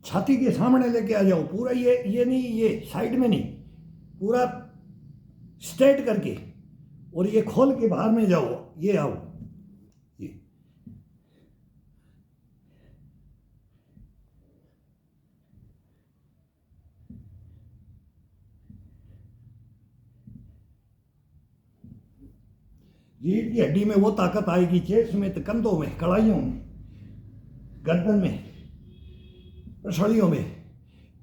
छाती के सामने लेके आ जाओ पूरा, ये नहीं, ये साइड में नहीं, पूरा स्ट्रेट करके, और ये खोल के बाहर में जाओ, ये आओ, रीढ़ की हड्डी में वो ताकत आएगी, चेस्ट में, कंधों में, कड़ाइयों में, गर्दन में, पसलियों में,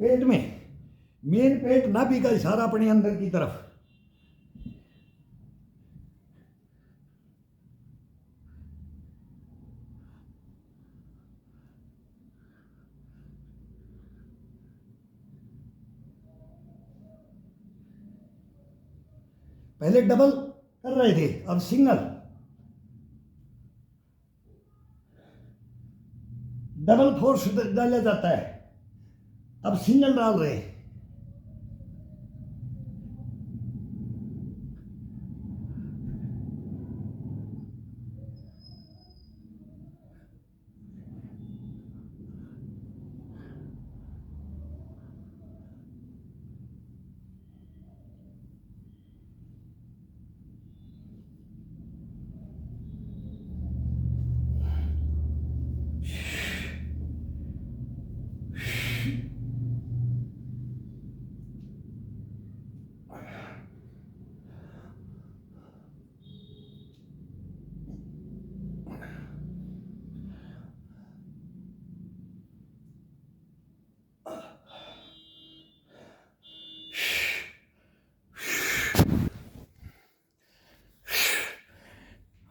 पेट में, मेन पेट नाभि का इशारा अपने अंदर की तरफ। पहले डबल कर रहे थे, अब सिंगल, डबल फोर्स डाला जाता है, अब सिंगल डाल रहे हैं।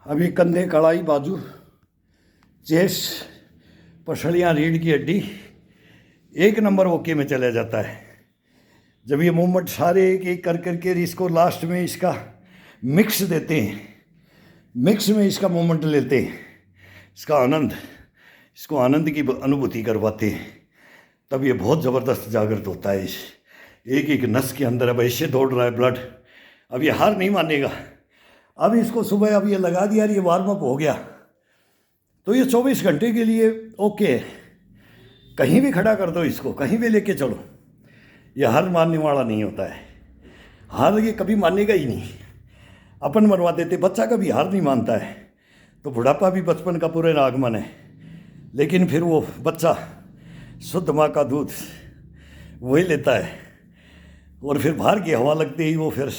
अभी कंधे, कड़ाई, बाजू, चेस्ट, पसलियाँ, रीढ़ की हड्डी एक नंबर ओके में चला जाता है। जब ये मूवमेंट सारे एक एक कर करके इसको लास्ट में इसका मिक्स देते हैं, मिक्स में इसका मूवमेंट लेते हैं, इसका आनंद, इसको आनंद की अनुभूति करवाते हैं, तब ये बहुत ज़बरदस्त जागृत होता है। एक एक नस के अंदर अब ऐसे दौड़ रहा है ब्लड। अब ये हार नहीं मानेगा। अब इसको सुबह अब ये लगा दिया, ये वार्म अप हो गया, तो ये 24 घंटे के लिए ओके है। कहीं भी खड़ा कर दो इसको, कहीं भी लेके चलो, ये हार मानने वाला नहीं होता है। हार ये कभी मानेगा ही नहीं। अपन मरवा देते, बच्चा कभी हार नहीं मानता है। तो बुढ़ापा भी बचपन का पूरे आगमन है, लेकिन फिर वो बच्चा शुद्ध माँ का दूध वही लेता है, और फिर बाहर की हवा लगते ही वो फिर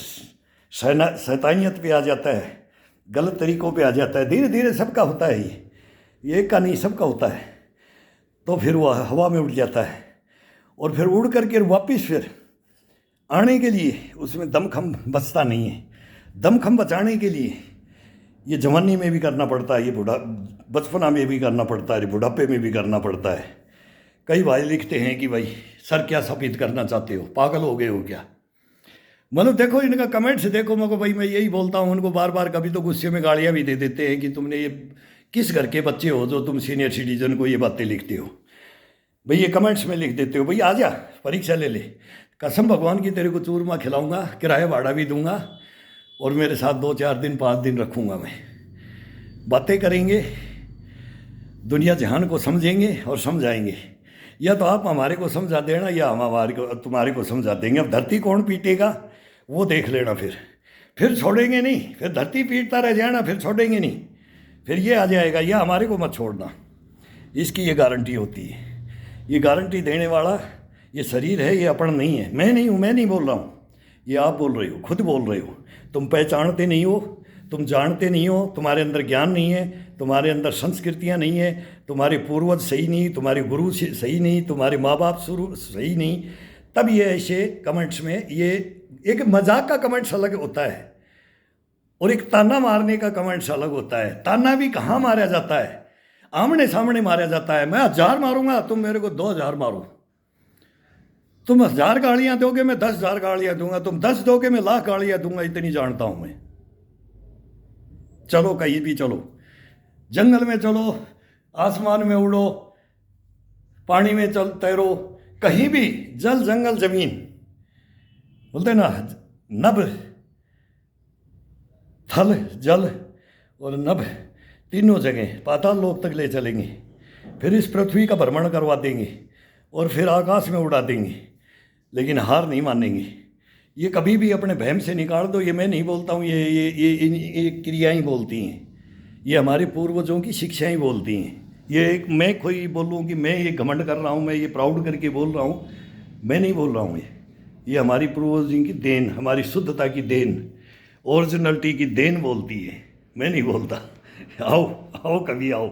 शैतानियत पे आ जाता है, गलत तरीक़ों पे आ जाता है। धीरे धीरे सबका होता है, ये एक का नहीं, सबका होता है। तो फिर वो हवा में उड़ जाता है, और फिर उड़ करके वापस फिर आने के लिए उसमें दमखम बचता नहीं है। दमखम बचाने के लिए ये जवानी में भी करना पड़ता है, ये बचपना में भी करना पड़ता है, बुढ़ापे में भी करना पड़ता है। कई भाई लिखते हैं कि भाई सर क्या साबित करना चाहते हो, पागल हो गए हो क्या? मतलब देखो इनका कमेंट्स देखो, मगर भाई मैं यही बोलता हूँ उनको बार बार। कभी तो गुस्से में गालियाँ भी दे देते हैं कि तुमने ये किस घर के बच्चे हो जो तुम सीनियर सिटीजन को ये बातें लिखते हो। भाई ये कमेंट्स में लिख देते हो, भाई आ जा परीक्षा ले ले, कसम भगवान की तेरे को चूरमा खिलाऊंगा, किराया भाड़ा भी दूंगा, और मेरे साथ 2-4 दिन 5 दिन रखूंगा मैं। बातें करेंगे, दुनिया जहान को समझेंगे और समझाएंगे। या तो आप हमारे को समझा देना, या हम तुम्हारे को समझा देंगे। अब धरती कौन पीटेगा वो देख लेना, फिर छोड़ेंगे नहीं। फिर धरती पीटता रह जाना, फिर छोड़ेंगे नहीं। फिर ये आ जाएगा, या हमारे को मत छोड़ना, इसकी ये गारंटी होती है। ये गारंटी देने वाला ये शरीर है, ये अपन नहीं है। मैं नहीं हूँ, मैं नहीं बोल रहा हूँ, ये आप बोल रहे हो, खुद बोल रहे हो। तुम पहचानते नहीं हो, तुम जानते नहीं हो, तुम्हारे अंदर ज्ञान नहीं है, तुम्हारे अंदर संस्कृतियाँ नहीं है, तुम्हारे पूर्वज सही नहीं, तुम्हारे गुरु सही नहीं, तुम्हारे माँ बाप शुरू सही नहीं। तब ये ऐसे कमेंट्स में, ये एक मजाक का कमेंट्स अलग होता है, और एक ताना मारने का कमेंट्स अलग होता है। ताना भी कहाँ मारा जाता है? आमने सामने मारा जाता है। मैं 1000 मारूंगा, तुम मेरे को 2000 मारो। तुम 1000 गालियाँ दोगे, मैं 10,000 गालियाँ दूंगा। तुम 10 दोगे, मैं 1,00,000 गालियाँ दूंगा। इतनी जानता हूँ मैं। चलो कहीं भी चलो, जंगल में चलो, आसमान में उड़ो, पानी में चल तैरो, कहीं भी, जल जंगल जमीन, बोलते ना, नभ, थल, जल और नभ, तीनों जगह पाताल लोक तक ले चलेंगे। फिर इस पृथ्वी का भ्रमण करवा देंगे, और फिर आकाश में उड़ा देंगे, लेकिन हार नहीं मानेंगे। ये कभी भी अपने वहम से निकाल दो, ये मैं नहीं बोलता हूँ, ये क्रियाएं बोलती हैं, ये हमारे पूर्वजों की शिक्षाएं बोलती हैं। ये एक मैं कोई बोलूँ कि मैं ये घमंड कर रहा हूँ, मैं ये प्राउड करके बोल रहा हूँ, मैं नहीं बोल रहा हूँ। ये हमारी पूर्वजों की देन, हमारी शुद्धता की देन, ओरिजिनलिटी की देन बोलती है, मैं नहीं बोलता। आओ आओ कभी आओ।